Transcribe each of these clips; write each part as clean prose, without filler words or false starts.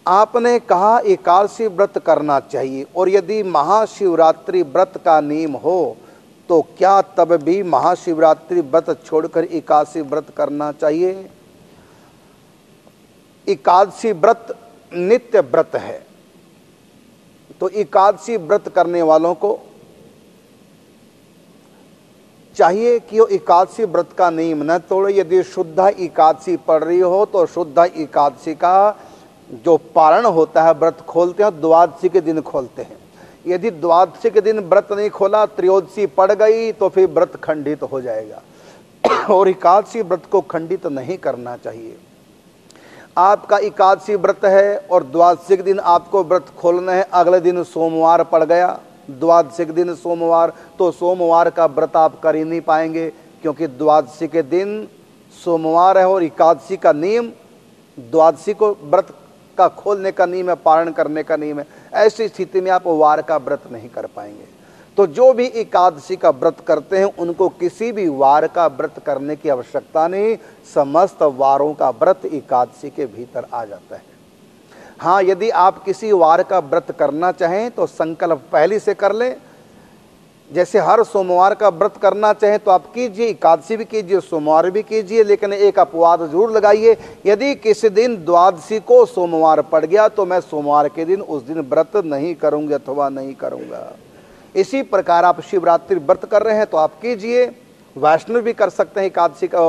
आपने कहा एकादशी व्रत करना चाहिए, और यदि महाशिवरात्रि व्रत का नियम हो तो क्या तब भी महाशिवरात्रि व्रत छोड़कर एकादशी व्रत करना चाहिए? एकादशी व्रत नित्य व्रत है, तो एकादशी व्रत करने वालों को चाहिए कि वो एकादशी व्रत का नियम न तोड़े। यदि शुद्ध एकादशी पड़ रही हो तो शुद्ध एकादशी का जो पारण होता है, व्रत खोलते हैं, द्वादशी के दिन खोलते हैं। यदि द्वादशी के दिन व्रत नहीं खोला, त्रयोदशी पड़ गई, तो फिर व्रत खंडित हो जाएगा और एकादशी व्रत को खंडित नहीं करना चाहिए। आपका एकादशी व्रत है और द्वादशी के दिन आपको व्रत खोलना है, अगले दिन सोमवार पड़ गया, द्वादशी के दिन सोमवार, तो सोमवार का व्रत आप कर ही नहीं पाएंगे, क्योंकि द्वादशी के दिन सोमवार है और एकादशी का नियम द्वादशी को व्रत का खोलने का नियम है, पारण करने का नियम है। ऐसी स्थिति में आप वार का व्रत नहीं कर पाएंगे। तो जो भी एकादशी का व्रत करते हैं उनको किसी भी वार का व्रत करने की आवश्यकता नहीं, समस्त वारों का व्रत एकादशी के भीतर आ जाता है। हाँ, यदि आप किसी वार का व्रत करना चाहें तो संकल्प पहले से कर लें। जैसे हर सोमवार का व्रत करना चाहें तो आप कीजिए, एकादशी भी कीजिए, सोमवार भी कीजिए, लेकिन एक अपवाद जरूर लगाइए। यदि किसी दिन द्वादशी को सोमवार पड़ गया तो मैं सोमवार के दिन उस दिन व्रत नहीं करूंगी अथवा नहीं करूंगा। इसी प्रकार आप शिवरात्रि व्रत कर रहे हैं तो आप कीजिए, वैष्णव भी कर सकते हैं एकादशी का,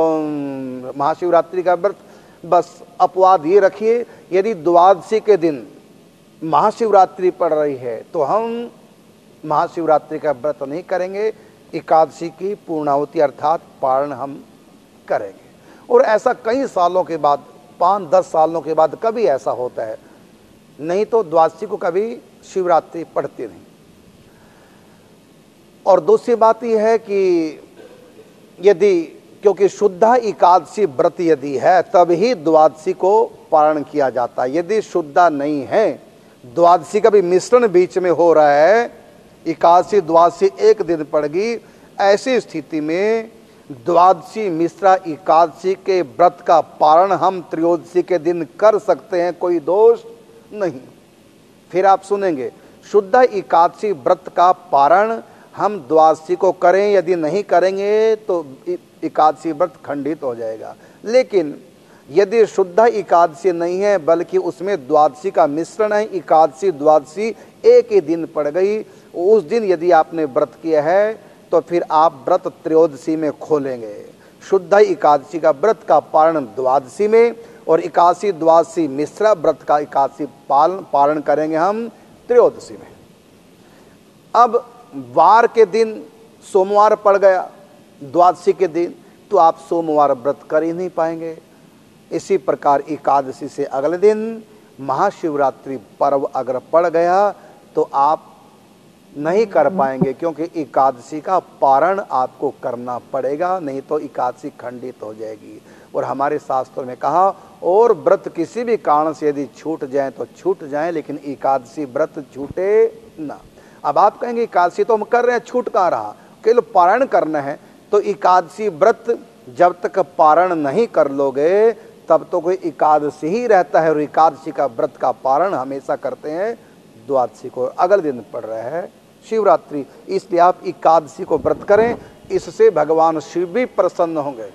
महाशिवरात्रि का व्रत। बस अपवाद ये रखिए, यदि द्वादशी के दिन महाशिवरात्रि पड़ रही है तो हम महाशिवरात्रि का व्रत नहीं करेंगे, एकादशी की पूर्णाहुति अर्थात पारण हम करेंगे। और ऐसा कई सालों के बाद, 5-10 सालों के बाद कभी ऐसा होता है, नहीं तो द्वादशी को कभी शिवरात्रि पड़ती नहीं। और दूसरी बात यह है कि यदि, क्योंकि शुद्ध एकादशी व्रत यदि है तब ही द्वादशी को पारण किया जाता है। यदि शुद्ध नहीं है, द्वादशी का भी मिश्रण बीच में हो रहा है, एकादशी द्वादशी एक दिन पड़ गई, ऐसी स्थिति में द्वादशी मिश्रा एकादशी के व्रत का पारण हम त्रयोदशी के दिन कर सकते हैं, कोई दोष नहीं। फिर आप सुनेंगे, शुद्ध एकादशी व्रत का पारण हम द्वादशी को करें, यदि नहीं करेंगे तो एकादशी व्रत खंडित हो जाएगा। लेकिन यदि शुद्ध एकादशी नहीं है बल्कि उसमें द्वादशी का मिश्रण है, एकादशी द्वादशी एक ही दिन पड़ गई, उस दिन यदि आपने व्रत किया है तो फिर आप व्रत त्रयोदशी में खोलेंगे। शुद्ध एकादशी का व्रत का पारण द्वादशी में और एकादशी द्वादशी मिश्रा व्रत का एकादशी पारण करेंगे हम त्रयोदशी में। अब वार के दिन सोमवार पड़ गया द्वादशी के दिन, तो आप सोमवार व्रत कर ही नहीं पाएंगे। इसी प्रकार एकादशी से अगले दिन महाशिवरात्रि पर्व अगर पड़ गया तो आप नहीं कर पाएंगे, क्योंकि एकादशी का पारण आपको करना पड़ेगा, नहीं तो एकादशी खंडित हो जाएगी। और हमारे शास्त्रों में कहा, और व्रत किसी भी कारण से यदि छूट जाए तो छूट जाए, लेकिन एकादशी व्रत छूटे ना। अब आप कहेंगे एकादशी तो हम कर रहे हैं, छूट कहाँ रहा, केवल पारण करना है। तो एकादशी व्रत जब तक पारण नहीं कर लोगे तब तो कोई एकादशी ही रहता है, और एकादशी का व्रत का पारण हमेशा करते हैं द्वादशी को, अगले दिन पड़ रहा है शिवरात्रि। इसलिए आप एकादशी को व्रत करें, इससे भगवान शिव भी प्रसन्न होंगे।